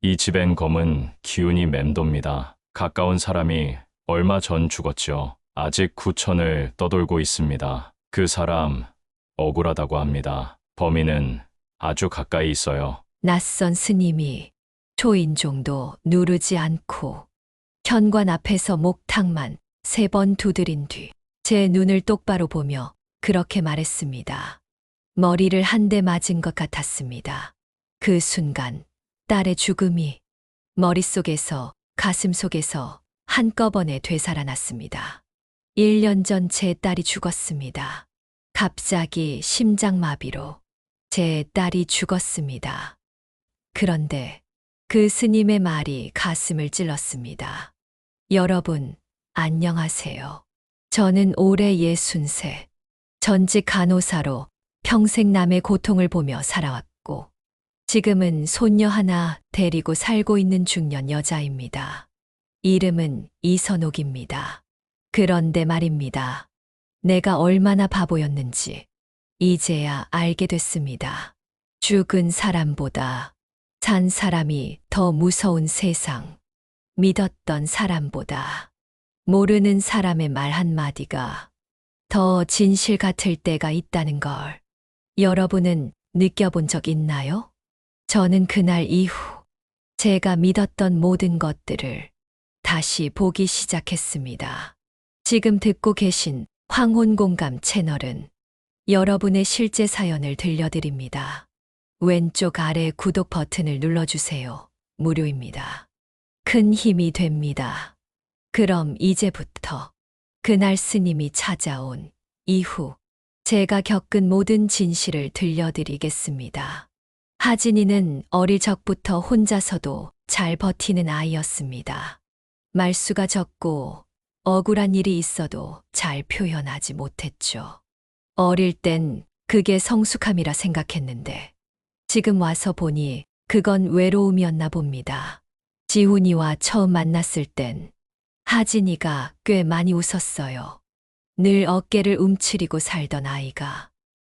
이 집엔 검은 기운이 맴돕니다. 가까운 사람이 얼마 전 죽었죠. 아직 구천을 떠돌고 있습니다. 그 사람 억울하다고 합니다. 범인은 아주 가까이 있어요. 낯선 스님이 초인종도 누르지 않고 현관 앞에서 목탁만 3번 두드린 뒤 제 눈을 똑바로 보며 그렇게 말했습니다. 머리를 한 대 맞은 것 같았습니다. 그 순간 딸의 죽음이 머릿속에서 가슴속에서 한꺼번에 되살아났습니다. 1년 전 제 딸이 죽었습니다. 갑자기 심장마비로 제 딸이 죽었습니다. 그런데 그 스님의 말이 가슴을 찔렀습니다. 여러분, 안녕하세요. 저는 올해 63, 전직 간호사로 평생 남의 고통을 보며 살아왔고, 지금은 손녀 하나 데리고 살고 있는 중년 여자입니다. 이름은 이선옥입니다. 그런데 말입니다. 내가 얼마나 바보였는지 이제야 알게 됐습니다. 죽은 사람보다 산 사람이 더 무서운 세상. 믿었던 사람보다 모르는 사람의 말 한마디가 더 진실 같을 때가 있다는 걸 여러분은 느껴본 적 있나요? 저는 그날 이후 제가 믿었던 모든 것들을 다시 보기 시작했습니다. 지금 듣고 계신 황혼공감 채널은 여러분의 실제 사연을 들려드립니다. 왼쪽 아래 구독 버튼을 눌러주세요. 무료입니다. 큰 힘이 됩니다. 그럼 이제부터 그날 스님이 찾아온 이후 제가 겪은 모든 진실을 들려드리겠습니다. 하진이는 어릴 적부터 혼자서도 잘 버티는 아이였습니다. 말수가 적고 억울한 일이 있어도 잘 표현하지 못했죠. 어릴 땐 그게 성숙함이라 생각했는데 지금 와서 보니 그건 외로움이었나 봅니다. 지훈이와 처음 만났을 땐 하진이가 꽤 많이 웃었어요. 늘 어깨를 움츠리고 살던 아이가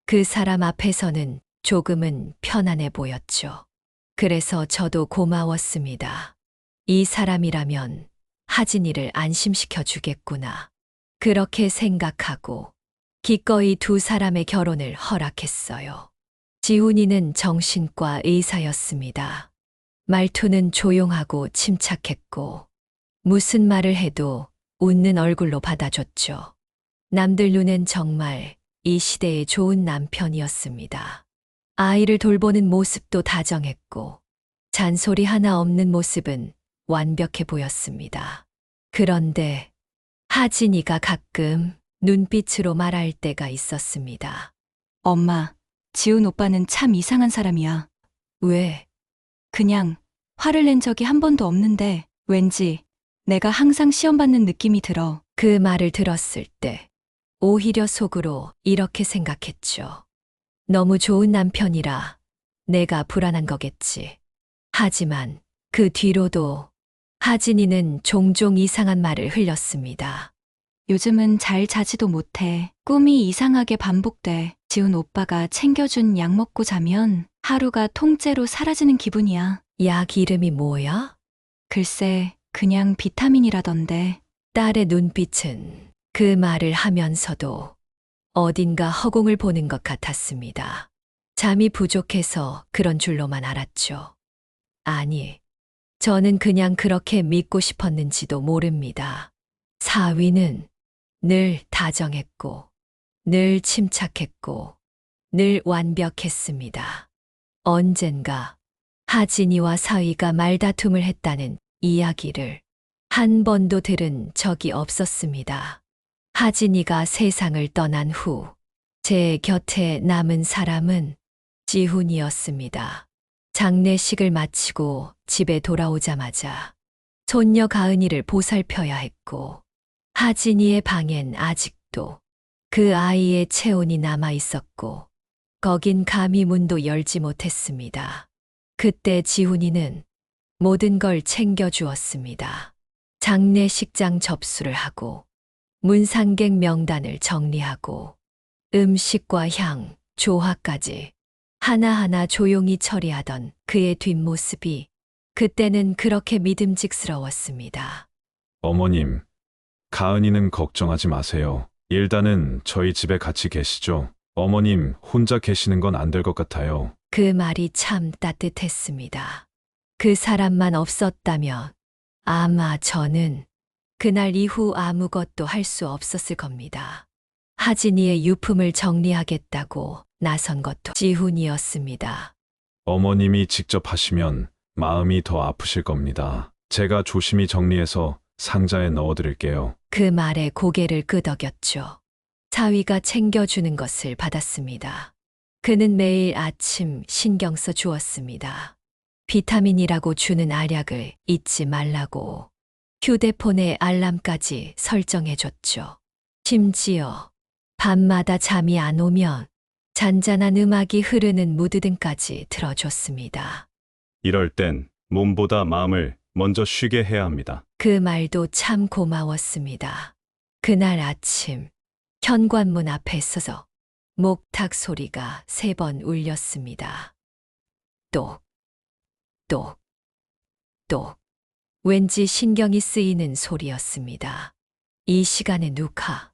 그 사람 앞에서는 조금은 편안해 보였죠. 그래서 저도 고마웠습니다. 이 사람이라면 하진이를 안심시켜 주겠구나. 그렇게 생각하고 기꺼이 두 사람의 결혼을 허락했어요. 지훈이는 정신과 의사였습니다. 말투는 조용하고 침착했고 무슨 말을 해도 웃는 얼굴로 받아줬죠. 남들 눈엔 정말 이 시대의 좋은 남편이었습니다. 아이를 돌보는 모습도 다정했고 잔소리 하나 없는 모습은 완벽해 보였습니다. 그런데 하진이가 가끔 눈빛으로 말할 때가 있었습니다. 엄마, 지훈 오빠는 참 이상한 사람이야. 왜? 그냥 화를 낸 적이 한 번도 없는데 왠지 내가 항상 시험 받는 느낌이 들어. 그 말을 들었을 때 오히려 속으로 이렇게 생각했죠. 너무 좋은 남편이라 내가 불안한 거겠지. 하지만 그 뒤로도 하진이는 종종 이상한 말을 흘렸습니다. 요즘은 잘 자지도 못해. 꿈이 이상하게 반복돼. 지훈 오빠가 챙겨준 약 먹고 자면 하루가 통째로 사라지는 기분이야. 약 이름이 뭐야? 글쎄, 그냥 비타민이라던데. 딸의 눈빛은 그 말을 하면서도 어딘가 허공을 보는 것 같았습니다. 잠이 부족해서 그런 줄로만 알았죠. 아니, 저는 그냥 그렇게 믿고 싶었는지도 모릅니다. 사위는 늘 다정했고, 늘 침착했고, 늘 완벽했습니다. 언젠가 하진이와 사위가 말다툼을 했다는 이야기를 한 번도 들은 적이 없었습니다. 하진이가 세상을 떠난 후 제 곁에 남은 사람은 지훈이었습니다. 장례식을 마치고 집에 돌아오자마자 손녀 가은이를 보살펴야 했고 하진이의 방엔 아직도 그 아이의 체온이 남아 있었고 거긴 감히 문도 열지 못했습니다. 그때 지훈이는 모든 걸 챙겨주었습니다. 장례식장 접수를 하고 문상객 명단을 정리하고 음식과 향, 조화까지 하나하나 조용히 처리하던 그의 뒷모습이 그때는 그렇게 믿음직스러웠습니다. 어머님, 가은이는 걱정하지 마세요. 일단은 저희 집에 같이 계시죠. 어머님 혼자 계시는 건 안 될 것 같아요. 그 말이 참 따뜻했습니다. 그 사람만 없었다면 아마 저는 그날 이후 아무것도 할 수 없었을 겁니다. 하진이의 유품을 정리하겠다고 나선 것도 지훈이었습니다. 어머님이 직접 하시면 마음이 더 아프실 겁니다. 제가 조심히 정리해서 상자에 넣어드릴게요. 그 말에 고개를 끄덕였죠. 사위가 챙겨주는 것을 받았습니다. 그는 매일 아침 신경 써 주었습니다. 비타민이라고 주는 알약을 잊지 말라고 휴대폰에 알람까지 설정해줬죠. 심지어 밤마다 잠이 안 오면 잔잔한 음악이 흐르는 무드등까지 틀어줬습니다. 이럴 땐 몸보다 마음을 먼저 쉬게 해야 합니다. 그 말도 참 고마웠습니다. 그날 아침 현관문 앞에 서서 목탁 소리가 3번 울렸습니다. 똑, 똑, 똑. 왠지 신경이 쓰이는 소리였습니다. 이 시간에 누가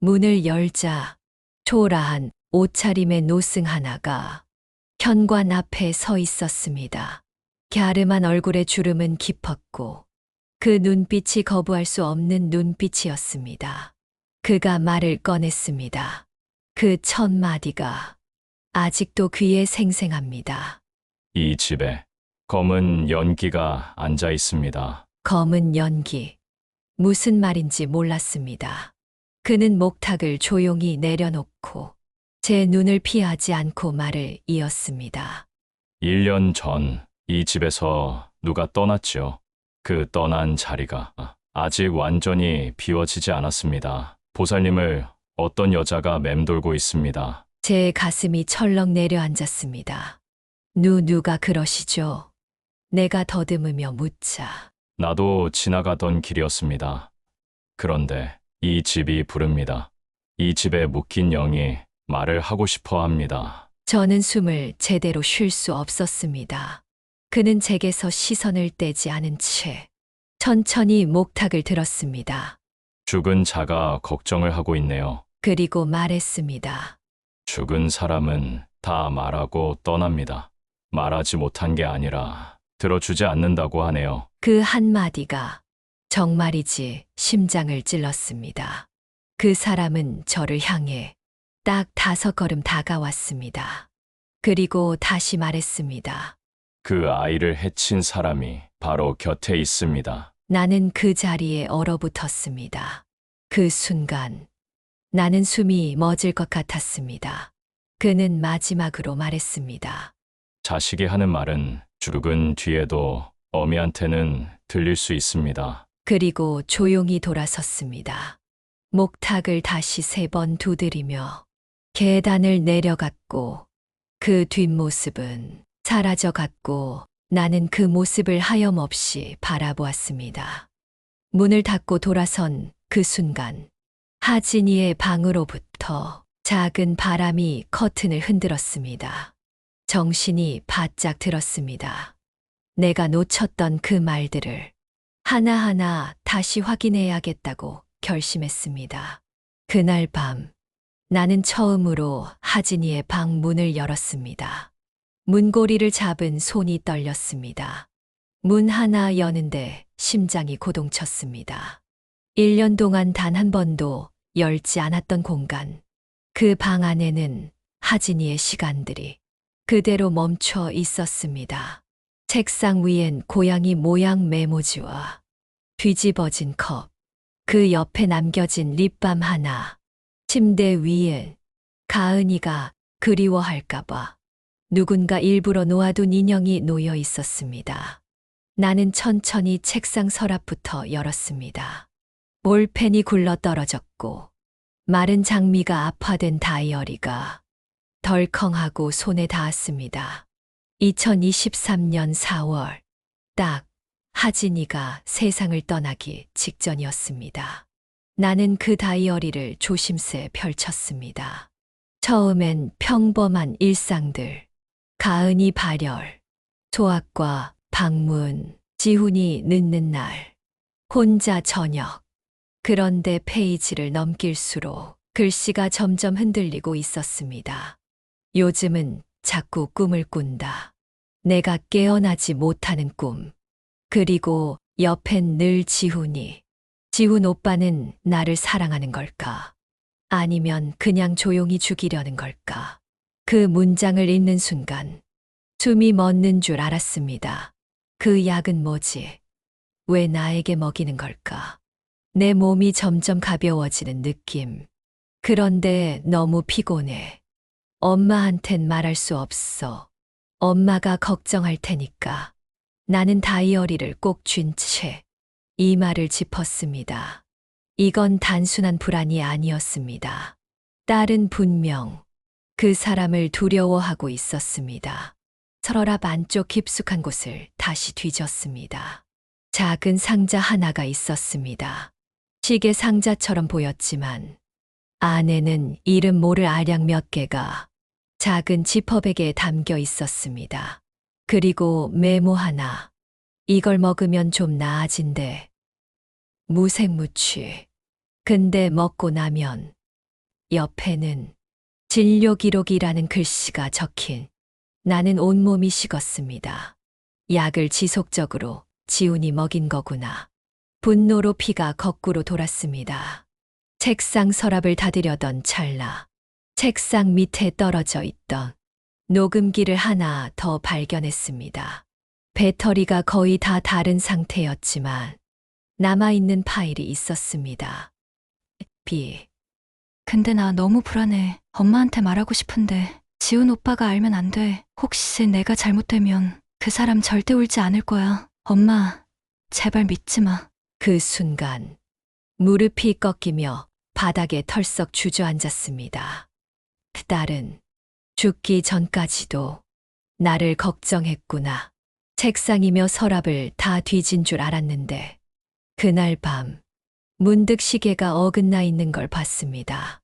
문을 열자 초라한 옷차림의 노승 하나가 현관 앞에 서 있었습니다. 갸름한 얼굴의 주름은 깊었고 그 눈빛이 거부할 수 없는 눈빛이었습니다. 그가 말을 꺼냈습니다. 그 첫 마디가 아직도 귀에 생생합니다. 이 집에 검은 연기가 앉아 있습니다. 검은 연기. 무슨 말인지 몰랐습니다. 그는 목탁을 조용히 내려놓고 제 눈을 피하지 않고 말을 이었습니다. 1년 전 이 집에서 누가 떠났죠. 그 떠난 자리가 아직 완전히 비워지지 않았습니다. 보살님을 어떤 여자가 맴돌고 있습니다. 제 가슴이 철렁 내려앉았습니다. 누가 그러시죠? 내가 더듬으며 묻자. 나도 지나가던 길이었습니다. 그런데 이 집이 부릅니다. 이 집에 묶인 영이 말을 하고 싶어 합니다. 저는 숨을 제대로 쉴 수 없었습니다. 그는 제게서 시선을 떼지 않은 채 천천히 목탁을 들었습니다. 죽은 자가 걱정을 하고 있네요. 그리고 말했습니다. 죽은 사람은 다 말하고 떠납니다. 말하지 못한 게 아니라 들어주지 않는다고 하네요. 그 한마디가 정말이지 심장을 찔렀습니다. 그 사람은 저를 향해 딱 5걸음 다가왔습니다. 그리고 다시 말했습니다. 그 아이를 해친 사람이 바로 곁에 있습니다. 나는 그 자리에 얼어붙었습니다. 그 순간 나는 숨이 멎을 것 같았습니다. 그는 마지막으로 말했습니다. 자식이 하는 말은 죽은 뒤에도 어미한테는 들릴 수 있습니다. 그리고 조용히 돌아섰습니다. 목탁을 다시 3번 두드리며 계단을 내려갔고 그 뒷모습은 사라져갔고 나는 그 모습을 하염없이 바라보았습니다. 문을 닫고 돌아선 그 순간 하진이의 방으로부터 작은 바람이 커튼을 흔들었습니다. 정신이 바짝 들었습니다. 내가 놓쳤던 그 말들을 하나하나 다시 확인해야겠다고 결심했습니다. 그날 밤 나는 처음으로 하진이의 방 문을 열었습니다. 문고리를 잡은 손이 떨렸습니다. 문 하나 여는데 심장이 고동쳤습니다. 1년 동안 단 한 번도 열지 않았던 공간. 그 방 안에는 하진이의 시간들이 그대로 멈춰 있었습니다. 책상 위엔 고양이 모양 메모지와 뒤집어진 컵, 그 옆에 남겨진 립밤 하나, 침대 위엔 가은이가 그리워할까봐 누군가 일부러 놓아둔 인형이 놓여 있었습니다. 나는 천천히 책상 서랍부터 열었습니다. 볼펜이 굴러 떨어졌고 마른 장미가 압화된 다이어리가 덜컹하고 손에 닿았습니다. 2023년 4월, 딱 하진이가 세상을 떠나기 직전이었습니다. 나는 그 다이어리를 조심스레 펼쳤습니다. 처음엔 평범한 일상들, 가은이 발열, 소아과 방문, 지훈이 늦는 날, 혼자 저녁. 그런데 페이지를 넘길수록 글씨가 점점 흔들리고 있었습니다. 요즘은 자꾸 꿈을 꾼다. 내가 깨어나지 못하는 꿈. 그리고 옆엔 늘 지훈이. 지훈 오빠는 나를 사랑하는 걸까? 아니면 그냥 조용히 죽이려는 걸까? 그 문장을 읽는 순간 숨이 멎는 줄 알았습니다. 그 약은 뭐지? 왜 나에게 먹이는 걸까? 내 몸이 점점 가벼워지는 느낌. 그런데 너무 피곤해. 엄마한텐 말할 수 없어. 엄마가 걱정할 테니까. 나는 다이어리를 꼭 쥔 채 이 말을 짚었습니다. 이건 단순한 불안이 아니었습니다. 딸은 분명 그 사람을 두려워하고 있었습니다. 서랍 안쪽 깊숙한 곳을 다시 뒤졌습니다. 작은 상자 하나가 있었습니다. 시계 상자처럼 보였지만 안에는 이름 모를 알약 몇 개가 작은 지퍼백에 담겨 있었습니다. 그리고 메모 하나. 이걸 먹으면 좀 나아진대. 무생무취. 근데 먹고 나면 옆에는 진료 기록이라는 글씨가 적힌. 나는 온몸이 식었습니다. 약을 지속적으로 지훈이 먹인 거구나. 분노로 피가 거꾸로 돌았습니다. 책상 서랍을 닫으려던 찰나 책상 밑에 떨어져 있던 녹음기를 하나 더 발견했습니다. 배터리가 거의 다 닳은 상태였지만 남아있는 파일이 있었습니다. B. 근데 나 너무 불안해. 엄마한테 말하고 싶은데 지훈 오빠가 알면 안 돼. 혹시 내가 잘못되면 그 사람 절대 울지 않을 거야. 엄마, 제발 믿지 마. 그 순간 무릎이 꺾이며 바닥에 털썩 주저앉았습니다. 딸은 죽기 전까지도 나를 걱정했구나. 책상이며 서랍을 다 뒤진 줄 알았는데 그날 밤 문득 시계가 어긋나 있는 걸 봤습니다.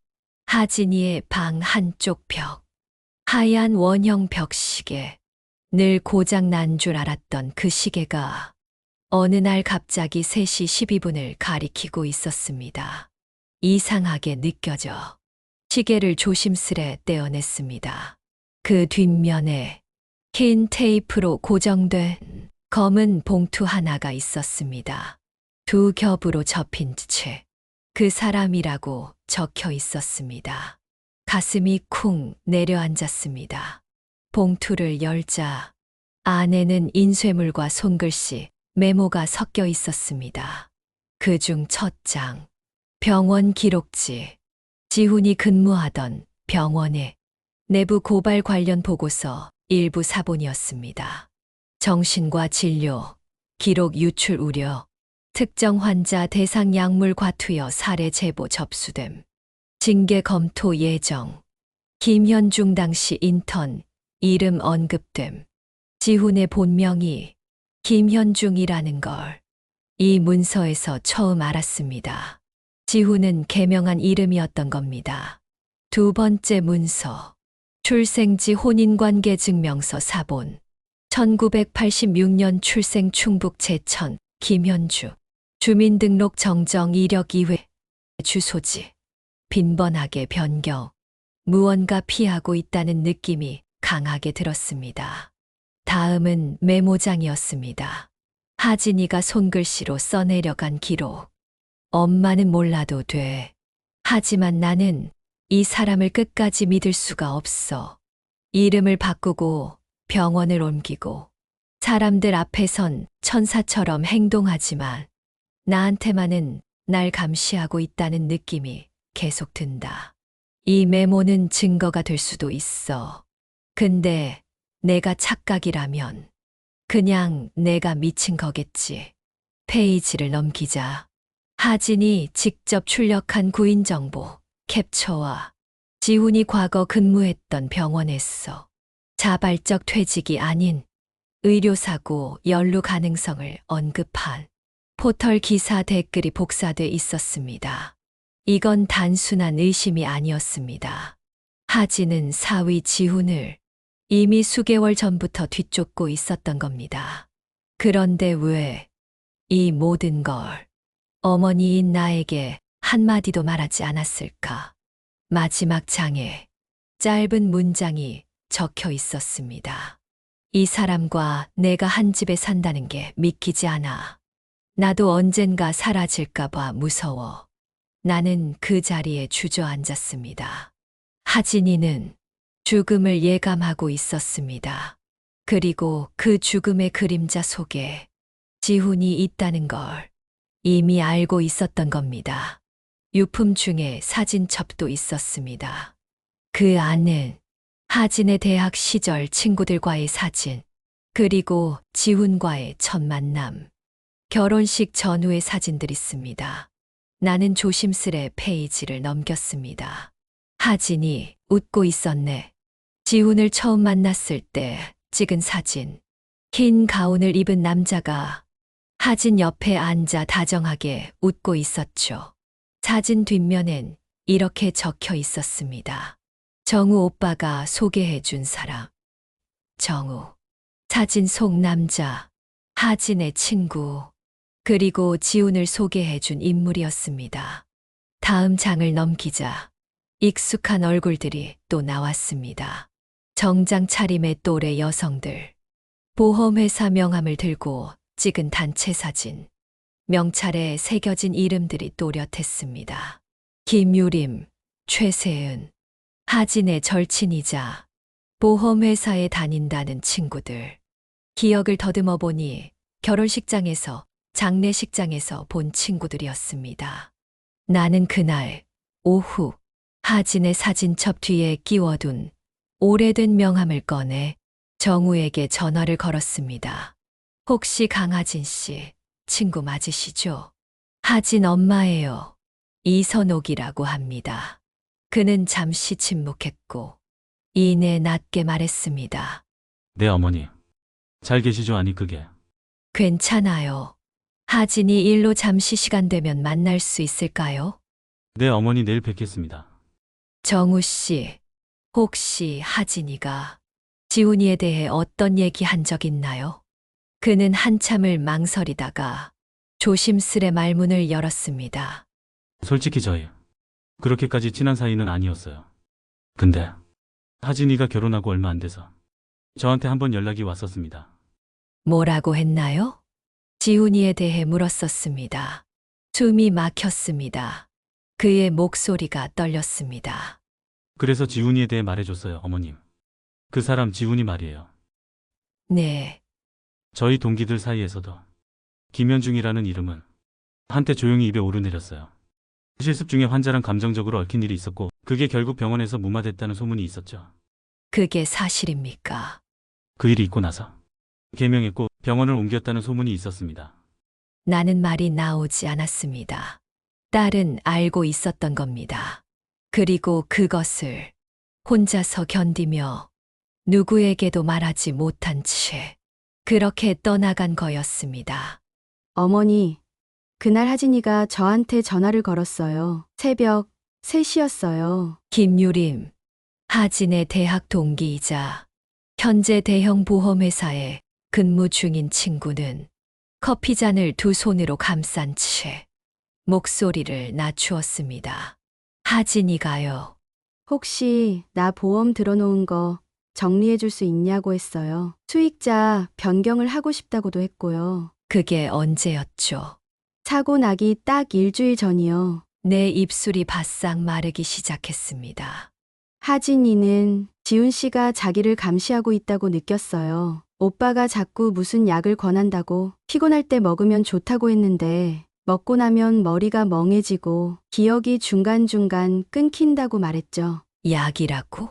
하진이의 방 한쪽 벽. 하얀 원형 벽시계. 늘 고장 난 줄 알았던 그 시계가 어느 날 갑자기 3시 12분을 가리키고 있었습니다. 이상하게 느껴져 시계를 조심스레 떼어냈습니다. 그 뒷면에 긴 테이프로 고정된 검은 봉투 하나가 있었습니다. 2겹으로 접힌 채 그 사람이라고 적혀 있었습니다. 가슴이 쿵 내려앉았습니다. 봉투를 열자 안에는 인쇄물과 손글씨, 메모가 섞여 있었습니다. 그중 첫 장, 병원 기록지, 지훈이 근무하던 병원의 내부 고발 관련 보고서 일부 사본이었습니다. 정신과 진료, 기록 유출 우려, 특정 환자 대상 약물 과투여 사례 제보 접수됨, 징계 검토 예정, 김현중 당시 인턴, 이름 언급됨, 지훈의 본명이 김현중이라는 걸 이 문서에서 처음 알았습니다. 지훈은 개명한 이름이었던 겁니다. 두 번째 문서, 출생지 혼인관계 증명서 사본, 1986년 출생 충북 제천, 김현주, 주민등록 정정 이력 2회, 주소지, 빈번하게 변경, 무언가 피하고 있다는 느낌이 강하게 들었습니다. 다음은 메모장이었습니다. 하진이가 손글씨로 써내려간 기록. 엄마는 몰라도 돼. 하지만 나는 이 사람을 끝까지 믿을 수가 없어. 이름을 바꾸고 병원을 옮기고 사람들 앞에선 천사처럼 행동하지만 나한테만은 날 감시하고 있다는 느낌이 계속 든다. 이 메모는 증거가 될 수도 있어. 근데 내가 착각이라면 그냥 내가 미친 거겠지. 페이지를 넘기자 하진이 직접 출력한 구인 정보, 캡처와 지훈이 과거 근무했던 병원에서 자발적 퇴직이 아닌 의료사고 연루 가능성을 언급한 포털 기사 댓글이 복사돼 있었습니다. 이건 단순한 의심이 아니었습니다. 하진은 사위 지훈을 이미 수개월 전부터 뒤쫓고 있었던 겁니다. 그런데 왜 이 모든 걸 어머니인 나에게 한마디도 말하지 않았을까? 마지막 장에 짧은 문장이 적혀 있었습니다. 이 사람과 내가 한 집에 산다는 게 믿기지 않아. 나도 언젠가 사라질까봐 무서워. 나는 그 자리에 주저앉았습니다. 하진이는 죽음을 예감하고 있었습니다. 그리고 그 죽음의 그림자 속에 지훈이 있다는 걸 이미 알고 있었던 겁니다. 유품 중에 사진첩도 있었습니다. 그 안은 하진의 대학 시절 친구들과의 사진, 그리고 지훈과의 첫 만남, 결혼식 전후의 사진들이 있습니다. 나는 조심스레 페이지를 넘겼습니다. 하진이 웃고 있었네. 지훈을 처음 만났을 때 찍은 사진. 흰 가운을 입은 남자가 하진 옆에 앉아 다정하게 웃고 있었죠. 사진 뒷면엔 이렇게 적혀 있었습니다. 정우 오빠가 소개해 준 사람. 정우. 사진 속 남자. 하진의 친구. 그리고 지훈을 소개해 준 인물이었습니다. 다음 장을 넘기자 익숙한 얼굴들이 또 나왔습니다. 정장 차림의 또래 여성들. 보험회사 명함을 들고 찍은 단체 사진. 명찰에 새겨진 이름들이 또렷했습니다. 김유림, 최세은, 하진의 절친이자 보험회사에 다닌다는 친구들. 기억을 더듬어 보니 결혼식장에서 장례식장에서 본 친구들이었습니다. 나는 그날 오후 하진의 사진첩 뒤에 끼워둔 오래된 명함을 꺼내 정우에게 전화를 걸었습니다. 혹시 강하진 씨 친구 맞으시죠? 하진 엄마예요. 이선옥이라고 합니다. 그는 잠시 침묵했고 이내 낮게 말했습니다. 네, 어머니. 잘 계시죠? 아니, 그게. 괜찮아요. 하진이 일로 잠시 시간 되면 만날 수 있을까요? 네, 어머니 내일 뵙겠습니다. 정우 씨, 혹시 하진이가 지훈이에 대해 어떤 얘기 한 적 있나요? 그는 한참을 망설이다가 조심스레 말문을 열었습니다. 솔직히 저희 그렇게까지 친한 사이는 아니었어요. 근데 하진이가 결혼하고 얼마 안 돼서 저한테 한번 연락이 왔었습니다. 뭐라고 했나요? 지훈이에 대해 물었었습니다. 숨이 막혔습니다. 그의 목소리가 떨렸습니다. 그래서 지훈이에 대해 말해줬어요, 어머님. 그 사람 지훈이 말이에요. 네, 저희 동기들 사이에서도 김현중이라는 이름은 한때 조용히 입에 오르내렸어요. 실습 중에 환자랑 감정적으로 얽힌 일이 있었고 그게 결국 병원에서 무마됐다는 소문이 있었죠. 그게 사실입니까? 그 일이 있고 나서 개명했고 병원을 옮겼다는 소문이 있었습니다. 나는 말이 나오지 않았습니다. 딸은 알고 있었던 겁니다. 그리고 그것을 혼자서 견디며 누구에게도 말하지 못한 채 그렇게 떠나간 거였습니다. 어머니, 그날 하진이가 저한테 전화를 걸었어요. 새벽 3시였어요. 김유림, 하진의 대학 동기이자 현재 대형 보험회사에 근무 중인 친구는 커피잔을 두 손으로 감싼 채 목소리를 낮추었습니다. 하진이가요. 혹시 나 보험 들어놓은 거 정리해 줄 수 있냐고 했어요. 수익자 변경을 하고 싶다고도 했고요. 그게 언제였죠? 사고 나기 딱 일주일 전이요. 내 입술이 바싹 마르기 시작했습니다. 하진이는 지훈 씨가 자기를 감시하고 있다고 느꼈어요. 오빠가 자꾸 무슨 약을 권한다고 피곤할 때 먹으면 좋다고 했는데 먹고 나면 머리가 멍해지고 기억이 중간중간 끊긴다고 말했죠. 약이라고?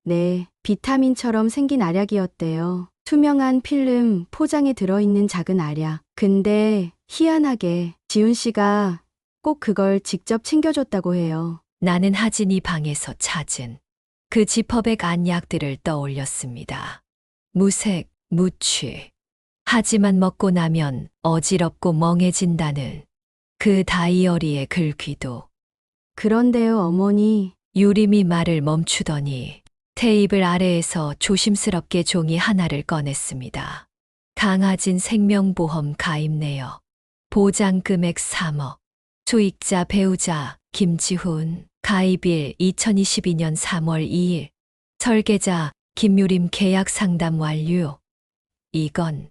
네, 비타민처럼 생긴 알약이었대요. 투명한 필름 포장에 들어있는 작은 알약. 근데 희한하게 지훈 씨가 꼭 그걸 직접 챙겨줬다고 해요. 나는 하진이 방에서 찾은 그 지퍼백 안 약들을 떠올렸습니다. 무색, 무취. 하지만 먹고 나면 어지럽고 멍해진다는 그 다이어리의 글귀도. 그런데요, 어머니. 유림이 말을 멈추더니 테이블 아래에서 조심스럽게 종이 하나를 꺼냈습니다. 강하진 생명보험 가입 내역. 보장 금액 3억. 수익자 배우자 김지훈. 가입일 2022년 3월 2일. 설계자 김유림 계약 상담 완료. 이건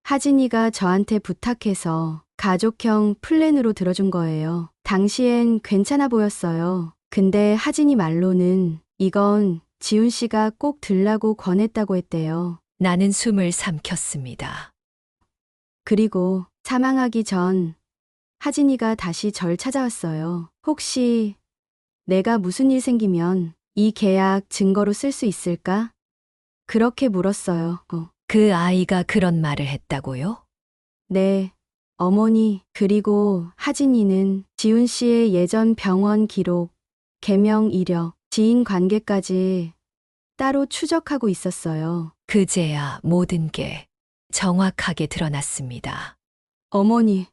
하진이가 저한테 부탁해서 가족형 플랜으로 들어준 거예요. 당시엔 괜찮아 보였어요. 근데 하진이 말로는 이건 지훈 씨가 꼭 들라고 권했다고 했대요. 나는 숨을 삼켰습니다. 그리고 사망하기 전 하진이가 다시 절 찾아왔어요. 혹시 내가 무슨 일 생기면 이 계약 증거로 쓸 수 있을까? 그렇게 물었어요. 그 아이가 그런 말을 했다고요? 네, 어머니, 그리고 하진이는 지훈 씨의 예전 병원 기록, 개명 이력, 지인 관계까지 따로 추적하고 있었어요. 그제야 모든 게 정확하게 드러났습니다. 어머니,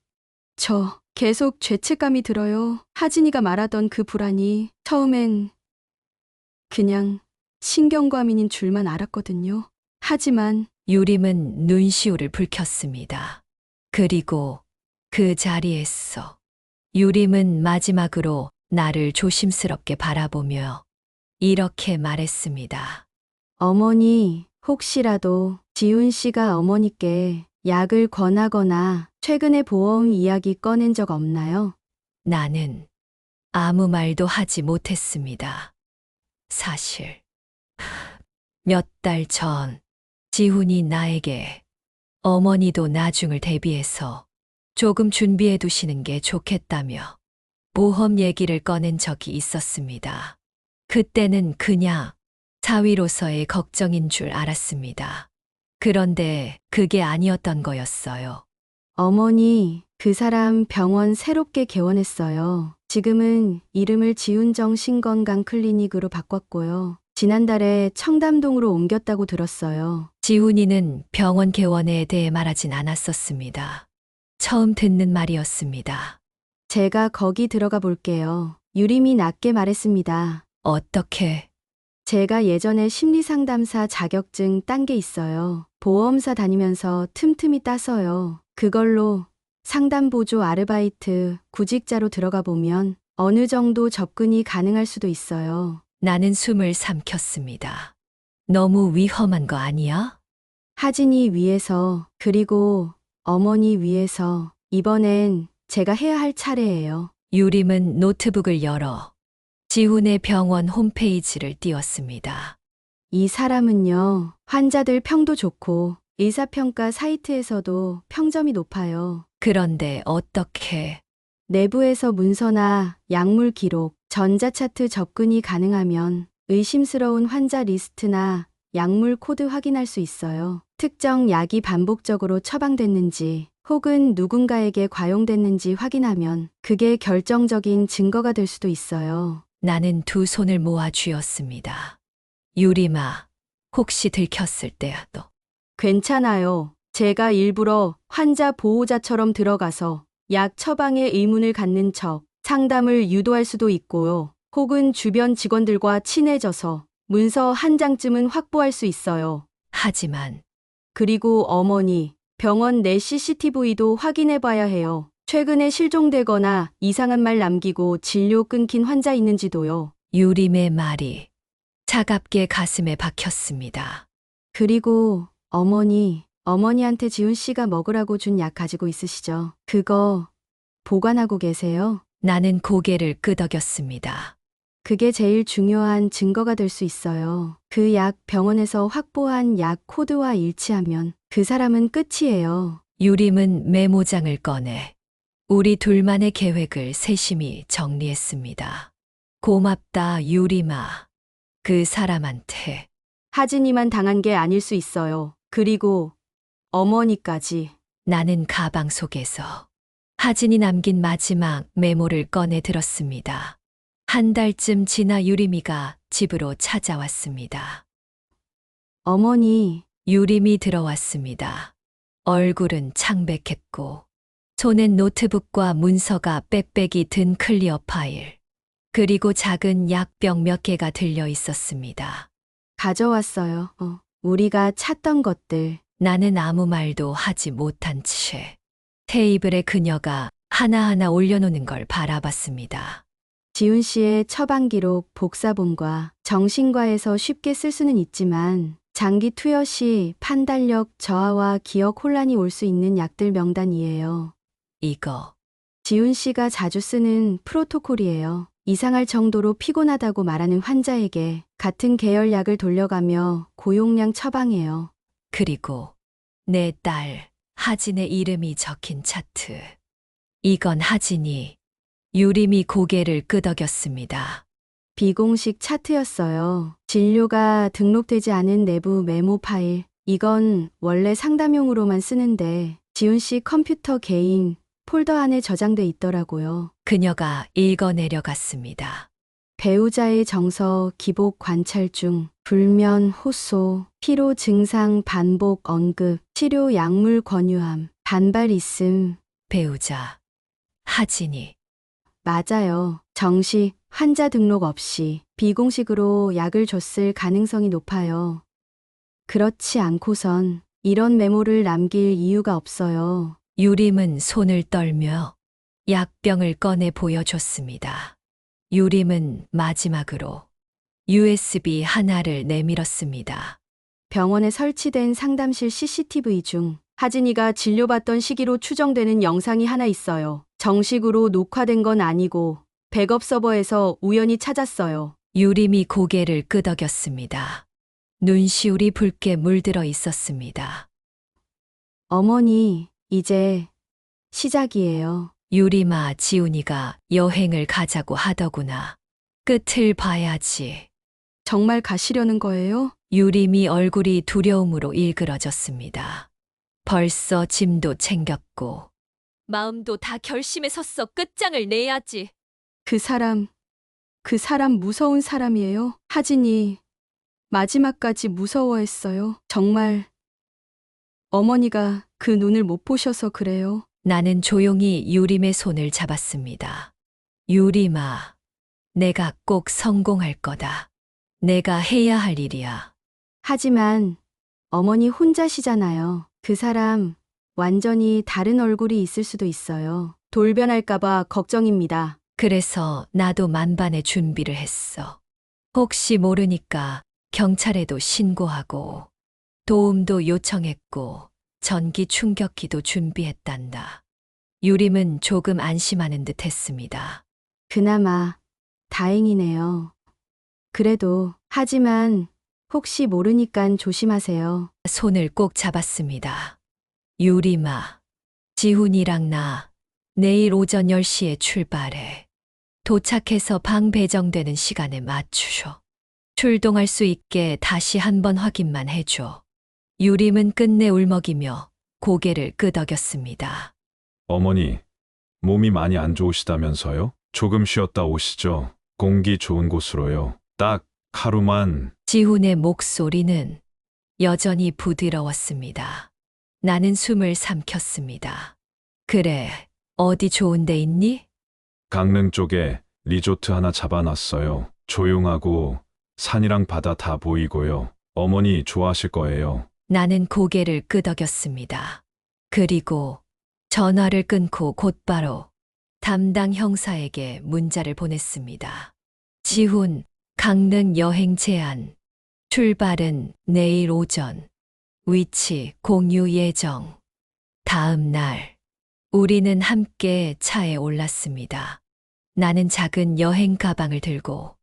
저 계속 죄책감이 들어요. 하진이가 말하던 그 불안이 처음엔 그냥 신경과민인 줄만 알았거든요. 하지만 유림은 눈시울을 붉혔습니다. 그리고 그 자리에서 유림은 마지막으로 나를 조심스럽게 바라보며 이렇게 말했습니다. 어머니, 혹시라도 지훈 씨가 어머니께 약을 권하거나 최근에 보험 이야기 꺼낸 적 없나요? 나는 아무 말도 하지 못했습니다. 사실 몇 달 전 지훈이 나에게 어머니도 나중을 대비해서 조금 준비해 두시는 게 좋겠다며 보험 얘기를 꺼낸 적이 있었습니다. 그때는 그냥 사위로서의 걱정인 줄 알았습니다. 그런데 그게 아니었던 거였어요. 어머니, 그 사람 병원 새롭게 개원했어요. 지금은 이름을 지훈정 신건강 클리닉으로 바꿨고요. 지난달에 청담동으로 옮겼다고 들었어요. 지훈이는 병원 개원에 대해 말하진 않았었습니다. 처음 듣는 말이었습니다. 제가 거기 들어가 볼게요. 유림이 낮게 말했습니다. 어떻게? 제가 예전에 심리상담사 자격증 딴 게 있어요. 보험사 다니면서 틈틈이 따서요. 그걸로 상담보조 아르바이트, 구직자로 들어가 보면 어느 정도 접근이 가능할 수도 있어요. 나는 숨을 삼켰습니다. 너무 위험한 거 아니야? 하진이 위해서, 그리고 어머니 위해서 이번엔 제가 해야 할 차례예요. 유림은 노트북을 열어 지훈의 병원 홈페이지를 띄웠습니다. 이 사람은요, 환자들 평도 좋고 의사평가 사이트에서도 평점이 높아요. 그런데 어떻게? 내부에서 문서나 약물 기록, 전자차트 접근이 가능하면 의심스러운 환자 리스트나 약물 코드 확인할 수 있어요. 특정 약이 반복적으로 처방됐는지 혹은 누군가에게 과용됐는지 확인하면 그게 결정적인 증거가 될 수도 있어요. 나는 두 손을 모아 쥐었습니다. 유림아, 혹시 들켰을 때야도. 괜찮아요. 제가 일부러 환자 보호자처럼 들어가서 약 처방에 의문을 갖는 척 상담을 유도할 수도 있고요. 혹은 주변 직원들과 친해져서 문서 한 장쯤은 확보할 수 있어요. 하지만 그리고 어머니, 병원 내 CCTV도 확인해 봐야 해요. 최근에 실종되거나 이상한 말 남기고 진료 끊긴 환자 있는지도요. 유림의 말이 차갑게 가슴에 박혔습니다. 그리고 어머니한테 지훈 씨가 먹으라고 준 약 가지고 있으시죠? 그거 보관하고 계세요? 나는 고개를 끄덕였습니다. 그게 제일 중요한 증거가 될 수 있어요. 그 약 병원에서 확보한 약 코드와 일치하면 그 사람은 끝이에요. 유림은 메모장을 꺼내 우리 둘만의 계획을 세심히 정리했습니다. 고맙다, 유림아. 그 사람한테 하진이만 당한 게 아닐 수 있어요. 그리고 어머니까지. 나는 가방 속에서 하진이 남긴 마지막 메모를 꺼내 들었습니다. 한 달쯤 지나 유림이가 집으로 찾아왔습니다. 어머니, 유림이 들어왔습니다. 얼굴은 창백했고 손엔 노트북과 문서가 빽빽이 든 클리어 파일, 그리고 작은 약병 몇 개가 들려 있었습니다. 가져왔어요. 우리가 찾던 것들. 나는 아무 말도 하지 못한 채 테이블에 그녀가 하나하나 올려놓는 걸 바라봤습니다. 지훈 씨의 처방 기록 복사본과 정신과에서 쉽게 쓸 수는 있지만 장기 투여 시 판단력 저하와 기억 혼란이 올 수 있는 약들 명단이에요. 이거 지훈 씨가 자주 쓰는 프로토콜이에요. 이상할 정도로 피곤하다고 말하는 환자에게 같은 계열 약을 돌려가며 고용량 처방해요. 그리고 내 딸 하진의 이름이 적힌 차트. 이건 하진이 유림이 고개를 끄덕였습니다. 비공식 차트였어요. 진료가 등록되지 않은 내부 메모 파일. 이건 원래 상담용으로만 쓰는데 지훈 씨 컴퓨터 개인 폴더 안에 저장돼 있더라고요. 그녀가 읽어내려갔습니다. 배우자의 정서, 기복 관찰 중, 불면, 호소, 피로 증상 반복 언급, 치료 약물 권유함, 반발 있음. 배우자 하진이 맞아요. 정식, 환자 등록 없이 비공식으로 약을 줬을 가능성이 높아요. 그렇지 않고선 이런 메모를 남길 이유가 없어요. 유림은 손을 떨며 약병을 꺼내 보여줬습니다. 유림은 마지막으로 USB 하나를 내밀었습니다. 병원에 설치된 상담실 CCTV 중 하진이가 진료받던 시기로 추정되는 영상이 하나 있어요. 정식으로 녹화된 건 아니고 백업 서버에서 우연히 찾았어요. 유림이 고개를 끄덕였습니다. 눈시울이 붉게 물들어 있었습니다. 어머니, 이제 시작이에요. 유림아, 지훈이가 여행을 가자고 하더구나. 끝을 봐야지. 정말 가시려는 거예요? 유림이 얼굴이 두려움으로 일그러졌습니다. 벌써 짐도 챙겼고 마음도 다 결심에 섰어. 끝장을 내야지. 그 사람 무서운 사람이에요. 하진이 마지막까지 무서워했어요. 정말 어머니가 그 눈을 못 보셔서 그래요. 나는 조용히 유림의 손을 잡았습니다. 유림아, 내가 꼭 성공할 거다. 내가 해야 할 일이야. 하지만 어머니 혼자시잖아요. 그 사람 완전히 다른 얼굴이 있을 수도 있어요. 돌변할까봐 걱정입니다. 그래서 나도 만반의 준비를 했어. 혹시 모르니까 경찰에도 신고하고 도움도 요청했고 전기 충격기도 준비했단다. 유림은 조금 안심하는 듯 했습니다. 그나마 다행이네요. 그래도 하지만 혹시 모르니깐 조심하세요. 손을 꼭 잡았습니다. 유림아, 지훈이랑 나 내일 오전 10시에 출발해. 도착해서 방 배정되는 시간에 맞추셔. 출동할 수 있게 다시 한번 확인만 해줘. 유림은 끝내 울먹이며 고개를 끄덕였습니다. 어머니, 몸이 많이 안 좋으시다면서요? 조금 쉬었다 오시죠. 공기 좋은 곳으로요. 딱 하루만. 지훈의 목소리는 여전히 부드러웠습니다. 나는 숨을 삼켰습니다. 그래, 어디 좋은 데 있니? 강릉 쪽에 리조트 하나 잡아놨어요. 조용하고 산이랑 바다 다 보이고요. 어머니 좋아하실 거예요. 나는 고개를 끄덕였습니다. 그리고 전화를 끊고 곧바로 담당 형사에게 문자를 보냈습니다. 지훈, 강릉 여행 제안. 출발은 내일 오전. 위치 공유 예정. 다음 날, 우리는 함께 차에 올랐습니다. 나는 작은 여행 가방을 들고,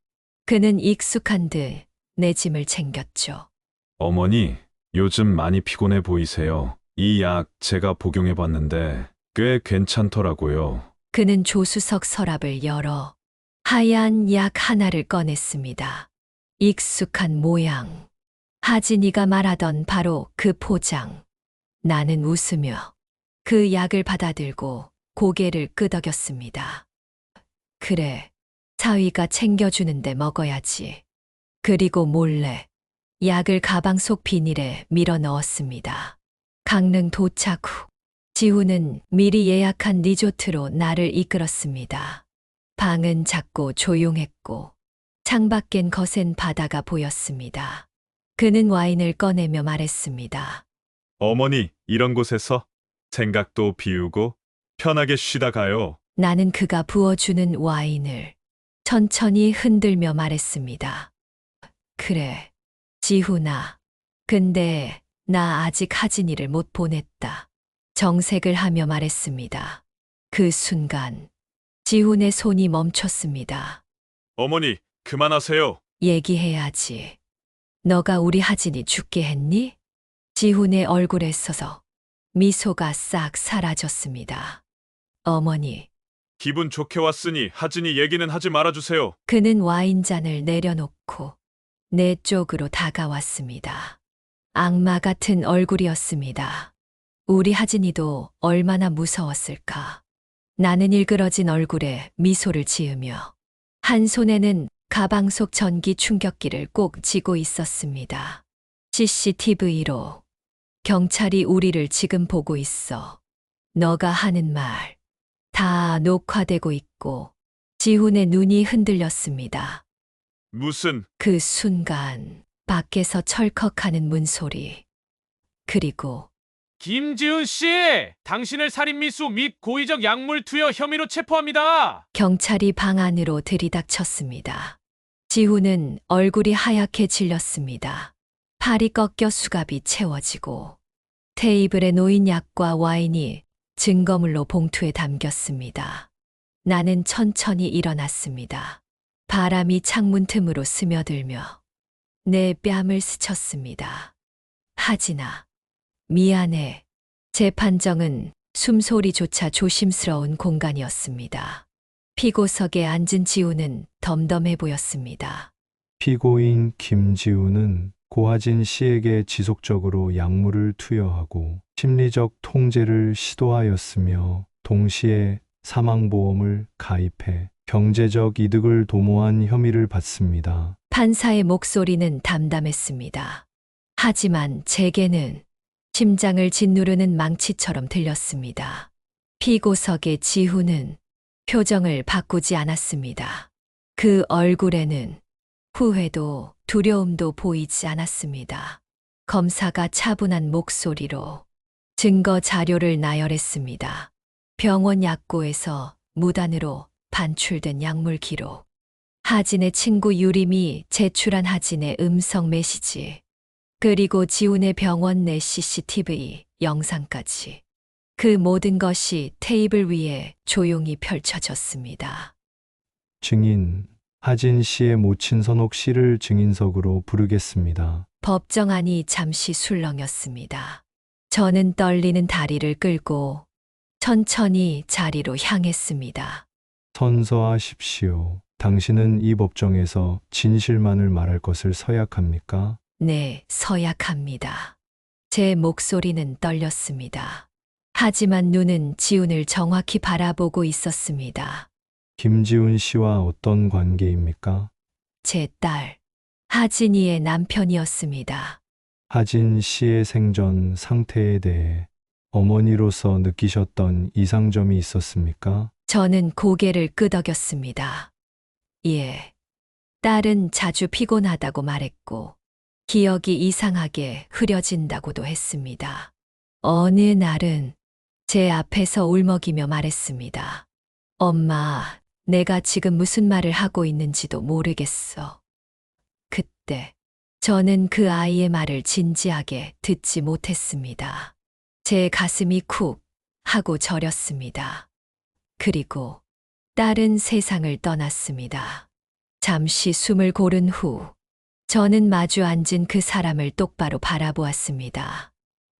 그는 익숙한 듯 내 짐을 챙겼죠. 어머니, 요즘 많이 피곤해 보이세요. 이 약 제가 복용해 봤는데 꽤 괜찮더라고요. 그는 조수석 서랍을 열어 하얀 약 하나를 꺼냈습니다. 익숙한 모양. 하진이가 말하던 바로 그 포장. 나는 웃으며 그 약을 받아들고 고개를 끄덕였습니다. 그래, 사위가 챙겨주는데 먹어야지. 그리고 몰래 약을 가방 속 비닐에 밀어 넣었습니다. 강릉 도착 후 지훈은 미리 예약한 리조트로 나를 이끌었습니다. 방은 작고 조용했고 창밖엔 거센 바다가 보였습니다. 그는 와인을 꺼내며 말했습니다. 어머니, 이런 곳에서 생각도 비우고 편하게 쉬다 가요. 나는 그가 부어주는 와인을 천천히 흔들며 말했습니다. 그래, 지훈아. 근데 나 아직 하진이를 못 보냈다. 정색을 하며 말했습니다. 그 순간 지훈의 손이 멈췄습니다. 어머니, 그만하세요. 얘기해야지. 너가 우리 하진이 죽게 했니? 지훈의 얼굴에 서서 미소가 싹 사라졌습니다. 어머니, 기분 좋게 왔으니 하진이 얘기는 하지 말아주세요. 그는 와인잔을 내려놓고 내 쪽으로 다가왔습니다. 악마 같은 얼굴이었습니다. 우리 하진이도 얼마나 무서웠을까. 나는 일그러진 얼굴에 미소를 지으며 한 손에는 가방 속 전기 충격기를 꼭 쥐고 있었습니다. CCTV로 경찰이 우리를 지금 보고 있어. 너가 하는 말 다 녹화되고 있고. 지훈의 눈이 흔들렸습니다. 무슨, 그 순간 밖에서 철컥하는 문소리. 그리고 김지훈 씨, 당신을 살인미수 및 고의적 약물 투여 혐의로 체포합니다. 경찰이 방 안으로 들이닥쳤습니다. 지훈은 얼굴이 하얗게 질렸습니다. 팔이 꺾여 수갑이 채워지고 테이블에 놓인 약과 와인이 증거물로 봉투에 담겼습니다. 나는 천천히 일어났습니다. 바람이 창문 틈으로 스며들며 내 뺨을 스쳤습니다. 하진아, 미안해. 제 판정은 숨소리조차 조심스러운 공간이었습니다. 피고석에 앉은 지훈은 덤덤해 보였습니다. 피고인 김지우는 고하진 씨에게 지속적으로 약물을 투여하고 심리적 통제를 시도하였으며 동시에 사망보험을 가입해 경제적 이득을 도모한 혐의를 받습니다. 판사의 목소리는 담담했습니다. 하지만 제게는 심장을 짓누르는 망치처럼 들렸습니다. 피고석의 지훈은 표정을 바꾸지 않았습니다. 그 얼굴에는 후회도 두려움도 보이지 않았습니다. 검사가 차분한 목소리로 증거 자료를 나열했습니다. 병원 약고에서 무단으로 반출된 약물 기록, 하진의 친구 유림이 제출한 하진의 음성 메시지, 그리고 지훈의 병원 내 CCTV 영상까지. 그 모든 것이 테이블 위에 조용히 펼쳐졌습니다. 증인 하진 씨의 모친 선옥 씨를 증인석으로 부르겠습니다. 법정안이 잠시 술렁였습니다. 저는 떨리는 다리를 끌고 천천히 자리로 향했습니다. 선서하십시오. 당신은 이 법정에서 진실만을 말할 것을 서약합니까? 네, 서약합니다. 제 목소리는 떨렸습니다. 하지만 눈은 지훈을 정확히 바라보고 있었습니다. 김지훈 씨와 어떤 관계입니까? 제 딸, 하진이의 남편이었습니다. 하진 씨의 생전 상태에 대해 어머니로서 느끼셨던 이상점이 있었습니까? 저는 고개를 끄덕였습니다. 예. 딸은 자주 피곤하다고 말했고, 기억이 이상하게 흐려진다고도 했습니다. 어느 날은 제 앞에서 울먹이며 말했습니다. 엄마, 내가 지금 무슨 말을 하고 있는지도 모르겠어. 그때 저는 그 아이의 말을 진지하게 듣지 못했습니다. 제 가슴이 쿡 하고 저렸습니다. 그리고 딸은 세상을 떠났습니다. 잠시 숨을 고른 후 저는 마주 앉은 그 사람을 똑바로 바라보았습니다.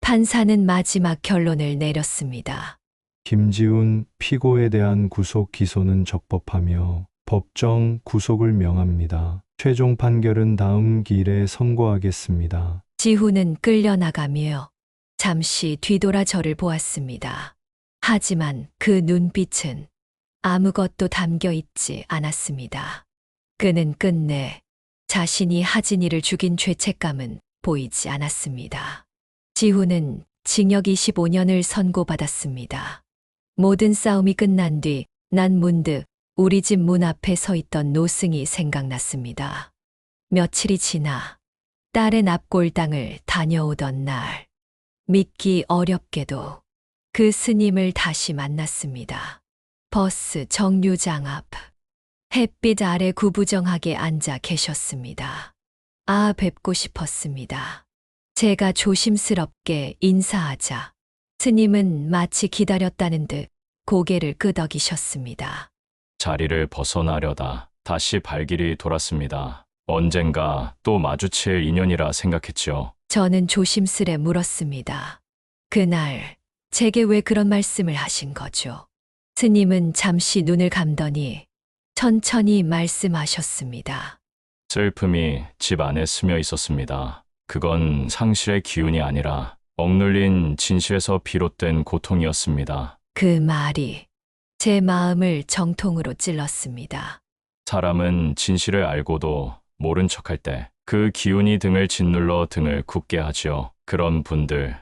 판사는 마지막 결론을 내렸습니다. 김지훈 피고에 대한 구속 기소는 적법하며 법정 구속을 명합니다. 최종 판결은 다음 기일에 선고하겠습니다. 지훈은 끌려나가며 잠시 뒤돌아 저를 보았습니다. 하지만 그 눈빛은 아무것도 담겨 있지 않았습니다. 그는 끝내 자신이 하진이를 죽인 죄책감은 보이지 않았습니다. 지훈은 징역 25년을 선고받았습니다. 모든 싸움이 끝난 뒤 난 문득 우리 집 문 앞에 서 있던 노승이 생각났습니다. 며칠이 지나 딸의 납골당을 다녀오던 날, 믿기 어렵게도 그 스님을 다시 만났습니다. 버스 정류장 앞 햇빛 아래 구부정하게 앉아 계셨습니다. 아, 뵙고 싶었습니다. 제가 조심스럽게 인사하자 스님은 마치 기다렸다는 듯 고개를 끄덕이셨습니다. 자리를 벗어나려다 다시 발길이 돌았습니다. 언젠가 또 마주칠 인연이라 생각했죠. 저는 조심스레 물었습니다. 그날 제게 왜 그런 말씀을 하신 거죠? 스님은 잠시 눈을 감더니 천천히 말씀하셨습니다. 슬픔이 집 안에 스며 있었습니다. 그건 상실의 기운이 아니라 억눌린 진실에서 비롯된 고통이었습니다. 그 말이 제 마음을 정통으로 찔렀습니다. 사람은 진실을 알고도 모른 척할 때 그 기운이 등을 짓눌러 등을 굳게 하지요. 그런 분들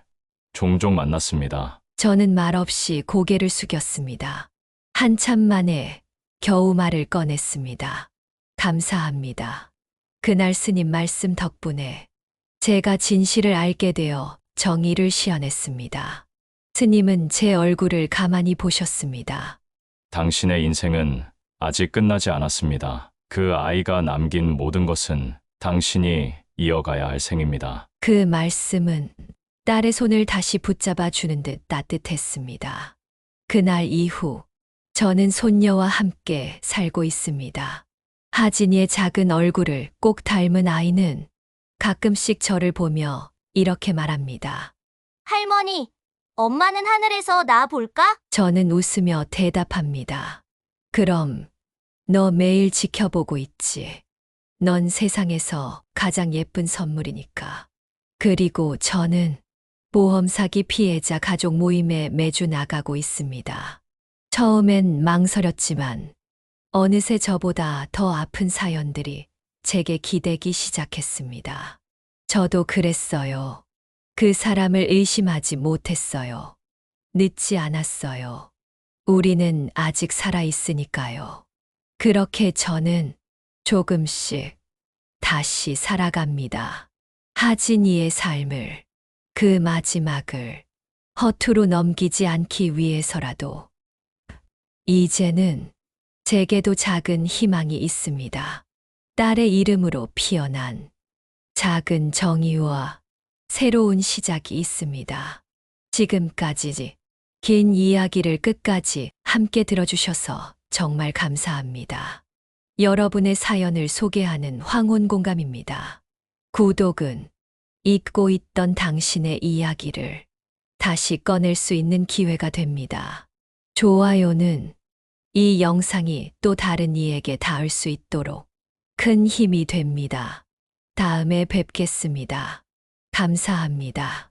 종종 만났습니다. 저는 말없이 고개를 숙였습니다. 한참 만에 겨우 말을 꺼냈습니다. 감사합니다. 그날 스님 말씀 덕분에 제가 진실을 알게 되어 정의를 시현했습니다. 스님은 제 얼굴을 가만히 보셨습니다. 당신의 인생은 아직 끝나지 않았습니다. 그 아이가 남긴 모든 것은 당신이 이어가야 할 생입니다. 그 말씀은 딸의 손을 다시 붙잡아 주는 듯 따뜻했습니다. 그날 이후 저는 손녀와 함께 살고 있습니다. 하진이의 작은 얼굴을 꼭 닮은 아이는 가끔씩 저를 보며 이렇게 말합니다. 할머니, 엄마는 하늘에서 나 볼까? 저는 웃으며 대답합니다. 그럼 너 매일 지켜보고 있지. 넌 세상에서 가장 예쁜 선물이니까. 그리고 저는 보험 사기 피해자 가족 모임에 매주 나가고 있습니다. 처음엔 망설였지만 어느새 저보다 더 아픈 사연들이 제게 기대기 시작했습니다. 저도 그랬어요. 그 사람을 의심하지 못했어요. 늦지 않았어요. 우리는 아직 살아있으니까요. 그렇게 저는 조금씩 다시 살아갑니다. 하진이의 삶을, 그 마지막을 허투루 넘기지 않기 위해서라도. 이제는 제게도 작은 희망이 있습니다. 딸의 이름으로 피어난 작은 정의와 새로운 시작이 있습니다. 지금까지 긴 이야기를 끝까지 함께 들어주셔서 정말 감사합니다. 여러분의 사연을 소개하는 황혼공감입니다. 구독은 잊고 있던 당신의 이야기를 다시 꺼낼 수 있는 기회가 됩니다. 좋아요는 이 영상이 또 다른 이에게 닿을 수 있도록 큰 힘이 됩니다. 다음에 뵙겠습니다. 감사합니다.